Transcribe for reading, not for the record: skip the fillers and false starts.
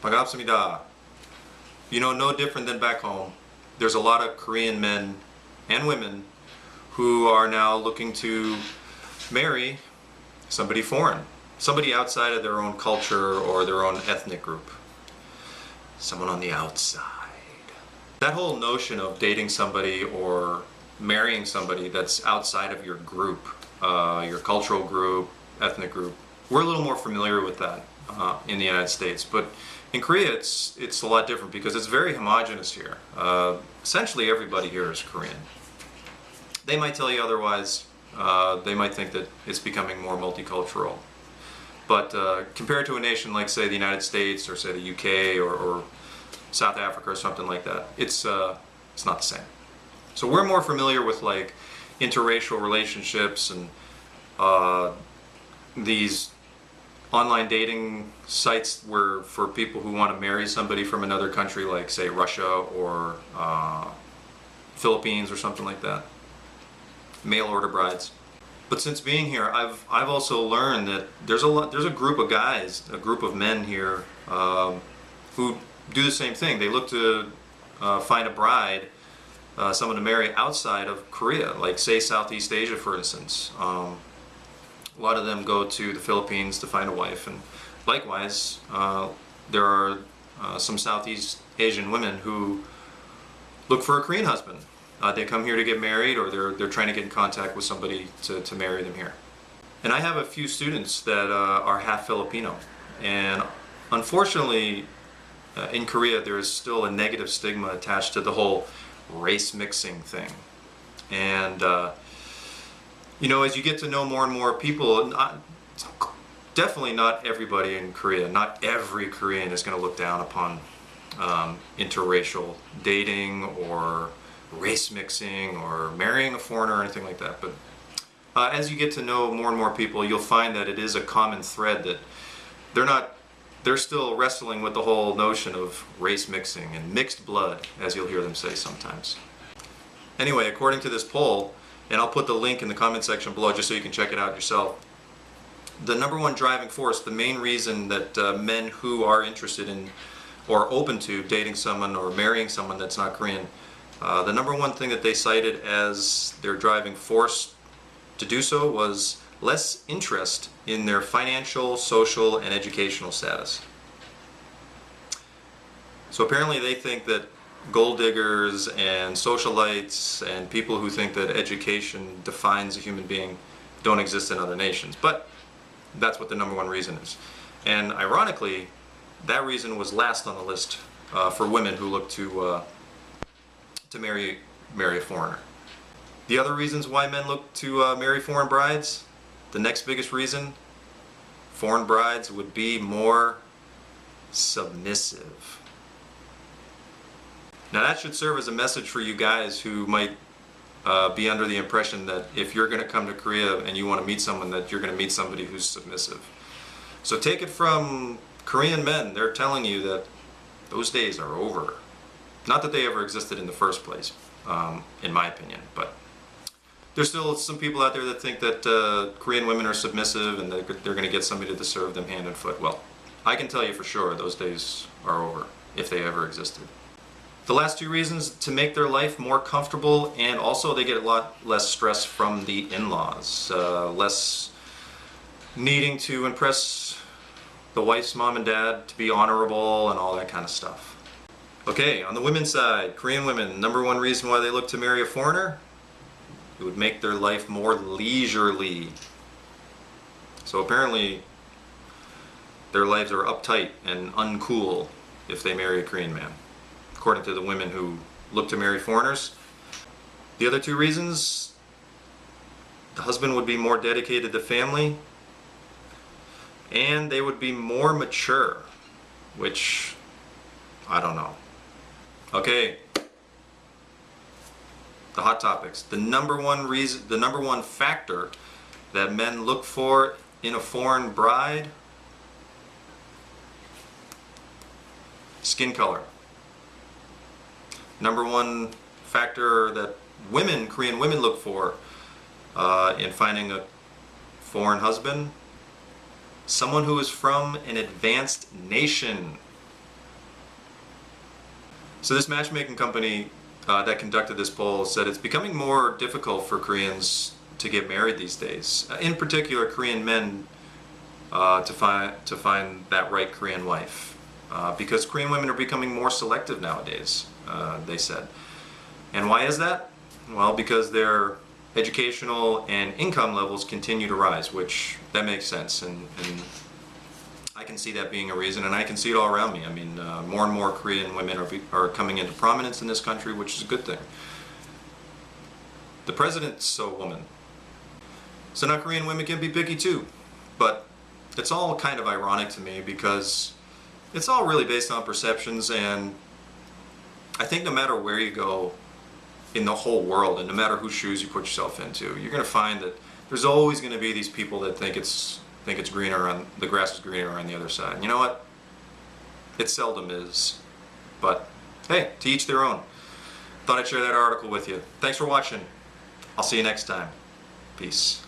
반갑습니다. No different than back home. There's a lot of Korean men and women who are now looking to marry somebody foreign, somebody outside of their own culture or their own ethnic group. Someone on the outside. That whole notion of dating somebody or marrying somebody that's outside of your group, your cultural group, ethnic group, we're a little more familiar with that in the United States. But in Korea, it's a lot different because it's very homogenous here. Essentially, everybody here is Korean. They might tell you otherwise. They might think that it's becoming more multicultural. But compared to a nation like, say, the United States or, say, the UK or South Africa or something like that, it's not the same. So we're more familiar with, like, interracial relationships and these online dating sites where for people who want to marry somebody from another country, like, say, Russia or Philippines or something like that. Mail order brides. But since being here, I've also learned that there's a group of guys, a group of men here who do the same thing. They look to find a bride, someone to marry outside of Korea, like, say, Southeast Asia, for instance. A lot of them go to the Philippines to find a wife, and likewise, there are some Southeast Asian women who look for a Korean husband. They come here to get married, or they're trying to get in contact with somebody to marry them here. And I have a few students that are half Filipino, and unfortunately, in Korea, there is still a negative stigma attached to the whole race mixing thing. And as you get to know more and more people, definitely not everybody in Korea, not every Korean is going to look down upon interracial dating or race mixing or marrying a foreigner or anything like that. But as you get to know more and more people, you'll find that it is a common thread that they're still wrestling with the whole notion of race mixing and mixed blood, as you'll hear them say sometimes. Anyway, according to this poll, and I'll put the link in the comment section below just so you can check it out yourself, the number one driving force, the main reason that men who are interested in or open to dating someone or marrying someone that's not Korean, the number one thing that they cited as their driving force to do so was less interest in their financial, social, and educational status. So apparently they think that gold diggers and socialites and people who think that education defines a human being don't exist in other nations. But that's what the number one reason is. And ironically, that reason was last on the list for women who look to marry a foreigner. The other reasons why men look to marry foreign brides, the next biggest reason, foreign brides would be more submissive. Now that should serve as a message for you guys who might be under the impression that if you're going to come to Korea and you want to meet someone, that you're going to meet somebody who's submissive. So take it from Korean men. They're telling you that those days are over. Not that they ever existed in the first place, in my opinion, but there's still some people out there that think that Korean women are submissive and that they're going to get somebody to serve them hand and foot. Well, I can tell you for sure those days are over, if they ever existed. The last two reasons, to make their life more comfortable, and also they get a lot less stress from the in-laws, less needing to impress the wife's mom and dad to be honorable and all that kind of stuff. Okay, on the women's side, Korean women, number one reason why they look to marry a foreigner, it would make their life more leisurely. So apparently their lives are uptight and uncool if they marry a Korean man, according to the women who look to marry foreigners. The other two reasons, the husband would be more dedicated to family, and they would be more mature, which I don't know. Okay, the hot topics. The number one factor that men look for in a foreign bride, skin color. Number one factor that Korean women look for in finding a foreign husband, someone who is from an advanced nation. So this matchmaking company that conducted this poll said it's becoming more difficult for Koreans to get married these days. In particular, Korean men to find that right Korean wife, because Korean women are becoming more selective nowadays. They said, and why is that? Well, because their educational and income levels continue to rise, which that makes sense, and I can see that being a reason, and I can see it all around me. I mean, more and more Korean women are coming into prominence in this country, which is a good thing. The president's a woman. So now Korean women can be picky too. But it's all kind of ironic to me because it's all really based on perceptions, and I think no matter where you go in the whole world, and no matter whose shoes you put yourself into, you're going to find that there's always going to be these people that think it's greener on the grass is greener on the other side. You know what? It seldom is. But hey, to each their own. Thought I'd share that article with you. Thanks for watching. I'll see you next time. Peace.